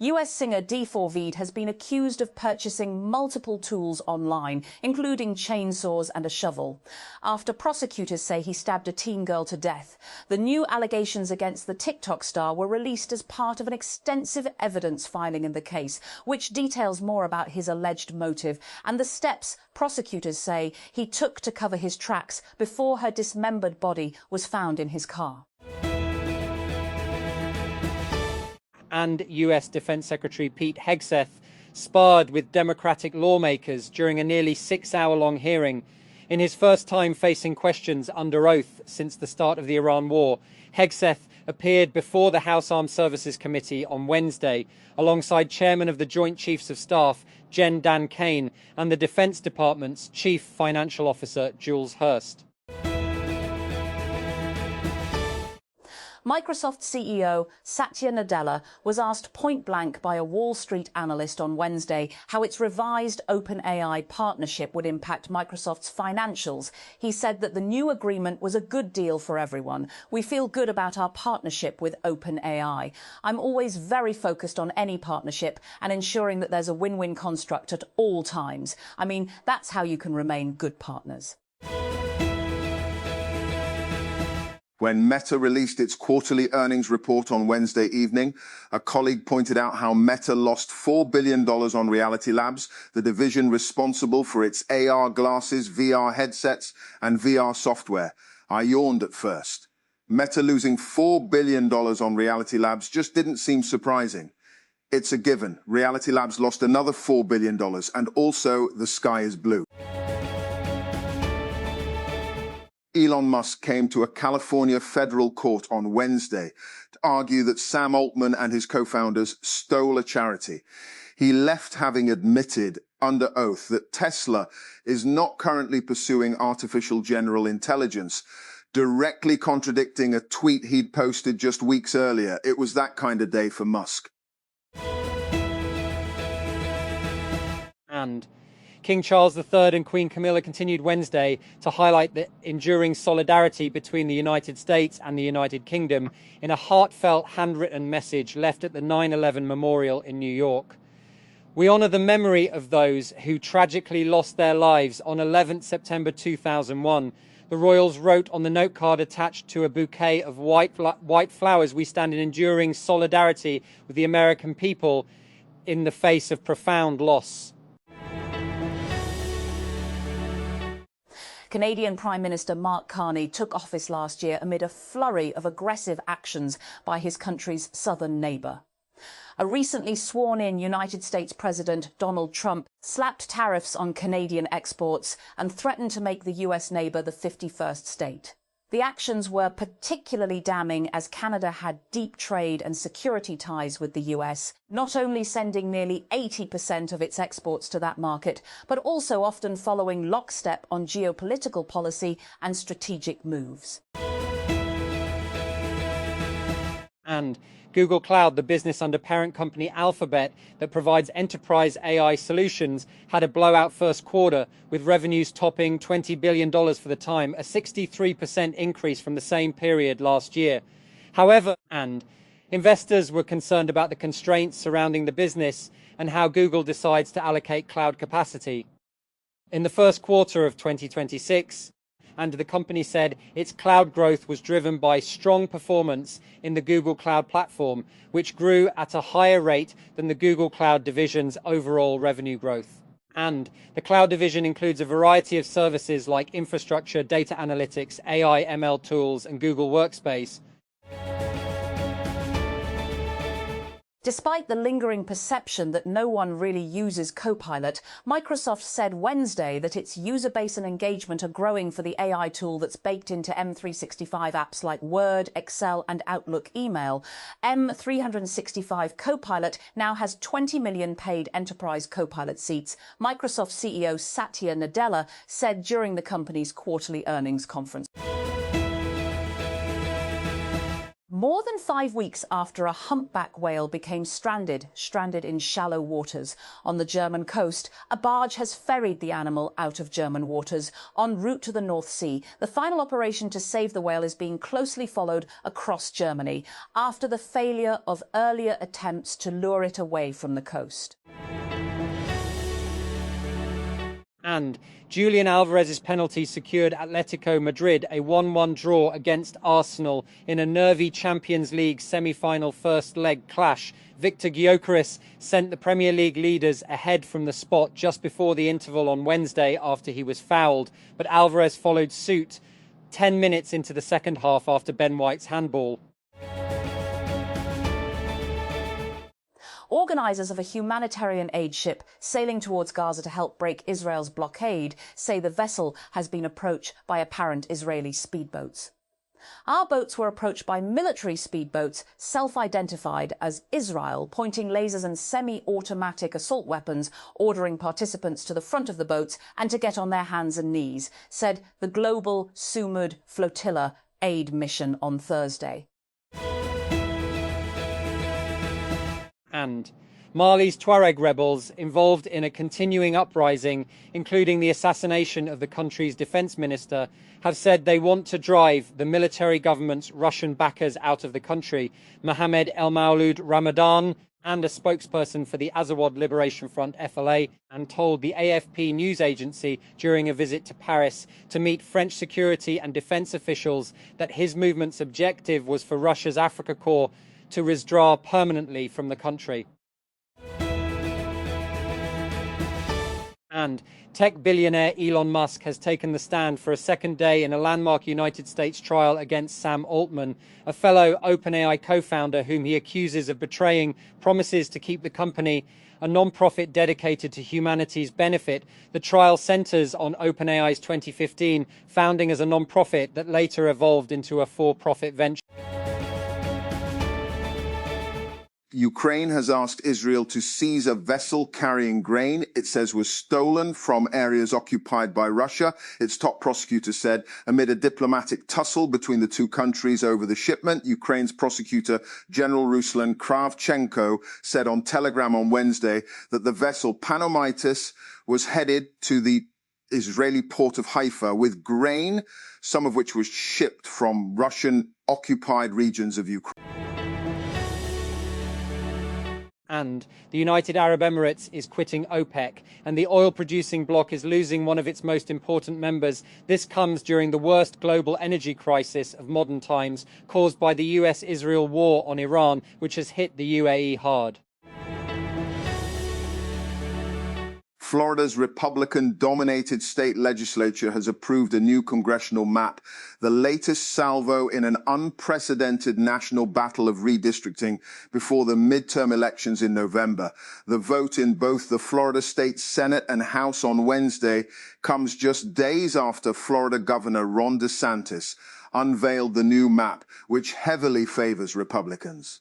US singer D4Vd has been accused of purchasing multiple tools online, including chainsaws and a shovel, after prosecutors say he stabbed a teen girl to death. The new allegations against the TikTok star were released as part of an extensive evidence filing in the case, which details more about his alleged motive and the steps prosecutors say he took to cover his tracks before her dismembered body was found in his car. And US Defense Secretary Pete Hegseth sparred with Democratic lawmakers during a nearly 6-hour-long hearing. In his first time facing questions under oath since the start of the Iran war, Hegseth appeared before the House Armed Services Committee on Wednesday, alongside Chairman of the Joint Chiefs of Staff, Jen Dan Kane, and the Defense Department's Chief Financial Officer, Jules Hurst. Microsoft CEO Satya Nadella was asked point-blank by a Wall Street analyst on Wednesday how its revised OpenAI partnership would impact Microsoft's financials. He said that the new agreement was a good deal for everyone. "We feel good about our partnership with OpenAI. I'm always very focused on any partnership and ensuring that there's a win-win construct at all times. I mean, that's how you can remain good partners." When Meta released its quarterly earnings report on Wednesday evening, a colleague pointed out how Meta lost $4 billion on Reality Labs, the division responsible for its AR glasses, VR headsets, and VR software. I yawned at first. Meta losing $4 billion on Reality Labs just didn't seem surprising. It's a given. Reality Labs lost another $4 billion, and also the sky is blue. Elon Musk came to a California federal court on Wednesday to argue that Sam Altman and his co-founders stole a charity. He left having admitted under oath that Tesla is not currently pursuing artificial general intelligence, directly contradicting a tweet he'd posted just weeks earlier. It was that kind of day for Musk. And King Charles III and Queen Camilla continued Wednesday to highlight the enduring solidarity between the United States and the United Kingdom in a heartfelt handwritten message left at the 9/11 Memorial in New York. "We honour the memory of those who tragically lost their lives on 11th September 2001. The royals wrote on the note card attached to a bouquet of white flowers, 'We stand in enduring solidarity with the American people in the face of profound loss.'" Canadian Prime Minister Mark Carney took office last year amid a flurry of aggressive actions by his country's southern neighbour. A recently sworn-in United States President Donald Trump slapped tariffs on Canadian exports and threatened to make the US neighbour the 51st state. The actions were particularly damning as Canada had deep trade and security ties with the US, not only sending nearly 80% of its exports to that market, but also often following lockstep on geopolitical policy and strategic moves. And Google Cloud, the business under parent company Alphabet that provides enterprise AI solutions, had a blowout first quarter, with revenues topping $20 billion for the time, a 63% increase from the same period last year. However, investors were concerned about the constraints surrounding the business and how Google decides to allocate cloud capacity. In the first quarter of 2026, and the company said its cloud growth was driven by strong performance in the Google Cloud Platform, which grew at a higher rate than the Google Cloud division's overall revenue growth. And the cloud division includes a variety of services like infrastructure, data analytics, AI, ML tools, and Google Workspace. Despite the lingering perception that no one really uses Copilot, Microsoft said Wednesday that its user base and engagement are growing for the AI tool that's baked into M365 apps like Word, Excel, and Outlook Email. M365 Copilot now has 20 million paid enterprise Copilot seats, Microsoft CEO Satya Nadella said during the company's quarterly earnings conference. More than 5 weeks after a humpback whale became stranded in shallow waters on the German coast, a barge has ferried the animal out of German waters en route to the North Sea. The final operation to save the whale is being closely followed across Germany after the failure of earlier attempts to lure it away from the coast. And Julian Alvarez's penalty secured Atletico Madrid a 1-1 draw against Arsenal in a nervy Champions League semi-final first leg clash. Victor Gyökeres sent the Premier League leaders ahead from the spot just before the interval on Wednesday after he was fouled, but Alvarez followed suit 10 minutes into the second half after Ben White's handball. Organisers of a humanitarian aid ship sailing towards Gaza to help break Israel's blockade say the vessel has been approached by apparent Israeli speedboats. Our boats were approached by military speedboats self-identified as Israel, pointing lasers and semi-automatic assault weapons, ordering participants to the front of the boats and to get on their hands and knees, said the global Sumud Flotilla aid mission on Thursday. And Mali's Tuareg rebels, involved in a continuing uprising, including the assassination of the country's defense minister, have said they want to drive the military government's Russian backers out of the country. Mohammed El Maulud Ramadan, and a spokesperson for the Azawad Liberation Front FLA, and told the AFP news agency during a visit to Paris to meet French security and defense officials that his movement's objective was for Russia's Africa Corps to withdraw permanently from the country. And tech billionaire Elon Musk has taken the stand for a second day in a landmark United States trial against Sam Altman, a fellow OpenAI co-founder whom he accuses of betraying promises to keep the company a non-profit dedicated to humanity's benefit. The trial centers on OpenAI's 2015 founding as a non-profit that later evolved into a for-profit venture. Ukraine has asked Israel to seize a vessel carrying grain it says was stolen from areas occupied by Russia, its top prosecutor said, amid a diplomatic tussle between the two countries over the shipment. Ukraine's prosecutor General Ruslan Kravchenko said on Telegram on Wednesday that the vessel Panomitis was headed to the Israeli port of Haifa with grain, some of which was shipped from Russian-occupied regions of Ukraine. And the United Arab Emirates is quitting OPEC, and the oil-producing bloc is losing one of its most important members. This comes during the worst global energy crisis of modern times, caused by the US-Israel war on Iran, which has hit the UAE hard. Florida's Republican-dominated state legislature has approved a new congressional map, the latest salvo in an unprecedented national battle of redistricting before the midterm elections in November. The vote in both the Florida State Senate and House on Wednesday comes just days after Florida Governor Ron DeSantis unveiled the new map, which heavily favors Republicans.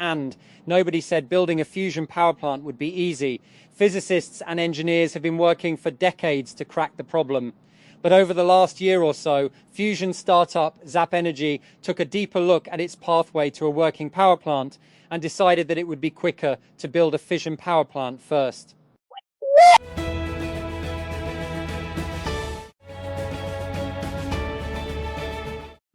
And nobody said building a fusion power plant would be easy. Physicists and engineers have been working for decades to crack the problem. But over the last year or so, fusion startup Zap Energy took a deeper look at its pathway to a working power plant and decided that it would be quicker to build a fission power plant first.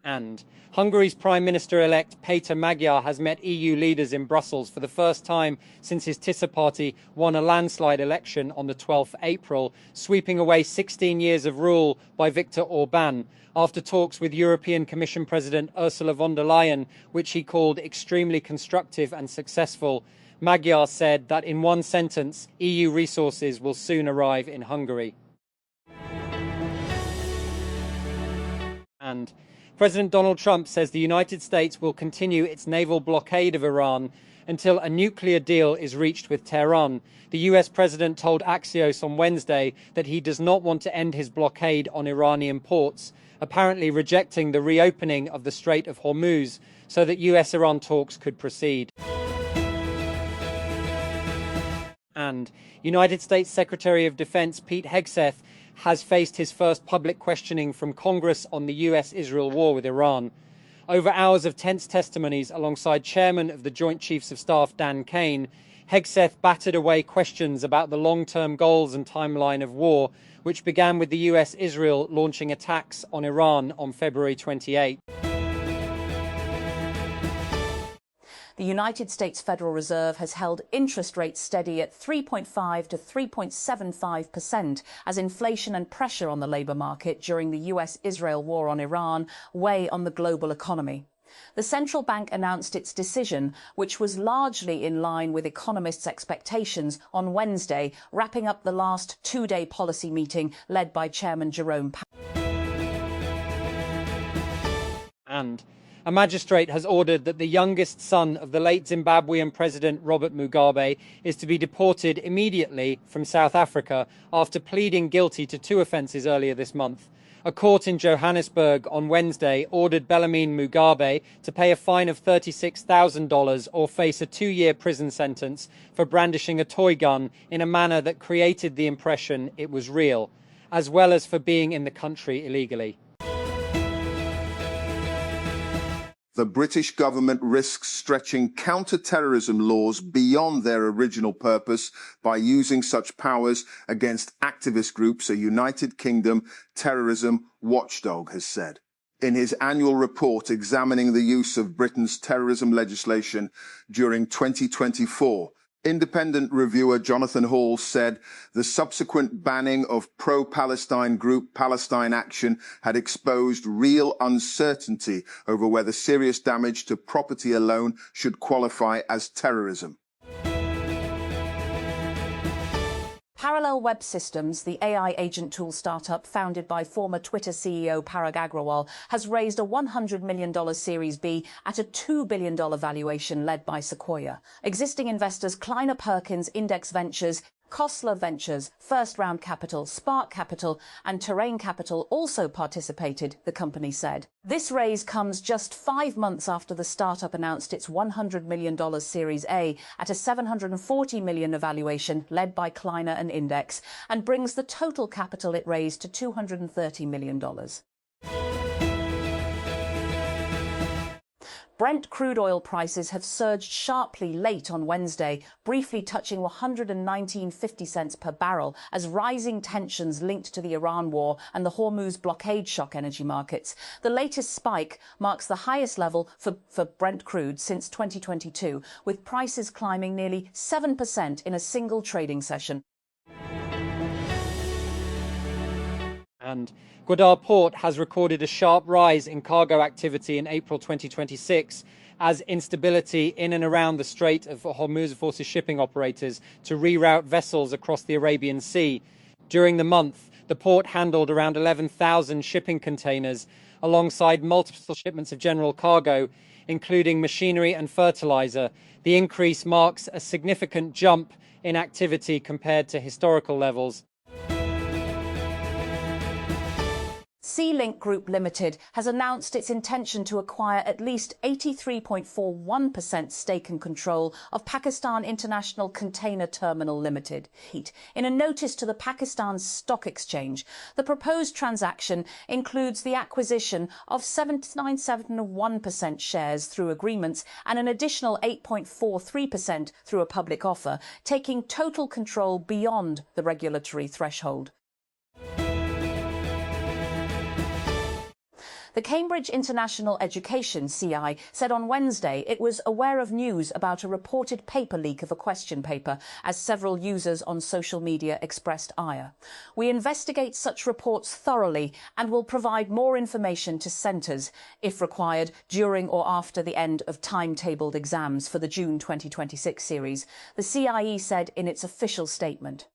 And Hungary's Prime Minister-elect Péter Magyar has met EU leaders in Brussels for the first time since his Tisza party won a landslide election on the 12th April, sweeping away 16 years of rule by Viktor Orbán, after talks with European Commission President Ursula von der Leyen, which he called extremely constructive and successful. Magyar said that in one sentence, EU resources will soon arrive in Hungary. And President Donald Trump says the United States will continue its naval blockade of Iran until a nuclear deal is reached with Tehran. The US president told Axios on Wednesday that he does not want to end his blockade on Iranian ports, apparently rejecting the reopening of the Strait of Hormuz so that US-Iran talks could proceed. And United States Secretary of Defense Pete Hegseth has faced his first public questioning from Congress on the US-Israel war with Iran. Over hours of tense testimonies alongside Chairman of the Joint Chiefs of Staff Dan Kane, Hegseth battered away questions about the long-term goals and timeline of war, which began with the US-Israel launching attacks on Iran on February 28. The United States Federal Reserve has held interest rates steady at 3.5 to 3.75% as inflation and pressure on the labour market during the US-Israel war on Iran weigh on the global economy. The central bank announced its decision, which was largely in line with economists' expectations, on Wednesday, wrapping up the last two-day policy meeting led by Chairman Jerome Powell. And a magistrate has ordered that the youngest son of the late Zimbabwean President Robert Mugabe is to be deported immediately from South Africa after pleading guilty to two offences earlier this month. A court in Johannesburg on Wednesday ordered Bellarmine Mugabe to pay a fine of $36,000 or face a 2-year prison sentence for brandishing a toy gun in a manner that created the impression it was real, as well as for being in the country illegally. The British government risks stretching counter-terrorism laws beyond their original purpose by using such powers against activist groups, a United Kingdom terrorism watchdog has said. In his annual report examining the use of Britain's terrorism legislation during 2024, independent reviewer Jonathan Hall said the subsequent banning of pro-Palestine group Palestine Action had exposed real uncertainty over whether serious damage to property alone should qualify as terrorism. Parallel Web Systems, the AI agent tool startup founded by former Twitter CEO Parag Agrawal, has raised a $100 million Series B at a $2 billion valuation led by Sequoia. Existing investors Kleiner Perkins, Index Ventures, Kostler Ventures, First Round Capital, Spark Capital and Terrain Capital also participated, the company said. This raise comes just 5 months after the startup announced its $100 million Series A at a $740 million valuation led by Kleiner and Index, and brings the total capital it raised to $230 million. Brent crude oil prices have surged sharply late on Wednesday, briefly touching 119.50 cents per barrel as rising tensions linked to the Iran war and the Hormuz blockade shock energy markets. The latest spike marks the highest level for Brent crude since 2022, with prices climbing nearly 7% in a single trading session. And Gwadar Port has recorded a sharp rise in cargo activity in April 2026 as instability in and around the Strait of Hormuz forces shipping operators to reroute vessels across the Arabian Sea. During the month, the port handled around 11,000 shipping containers alongside multiple shipments of general cargo, including machinery and fertilizer. The increase marks a significant jump in activity compared to historical levels. Sea-Link Group Limited has announced its intention to acquire at least 83.41% stake and control of Pakistan International Container Terminal Limited. In a notice to the Pakistan Stock Exchange, the proposed transaction includes the acquisition of 7.971% shares through agreements and an additional 8.43% through a public offer, taking total control beyond the regulatory threshold. The Cambridge International Education, CI, said on Wednesday it was aware of news about a reported paper leak of a question paper, as several users on social media expressed ire. We investigate such reports thoroughly and will provide more information to centres, if required, during or after the end of timetabled exams for the June 2026 series, the CIE said in its official statement.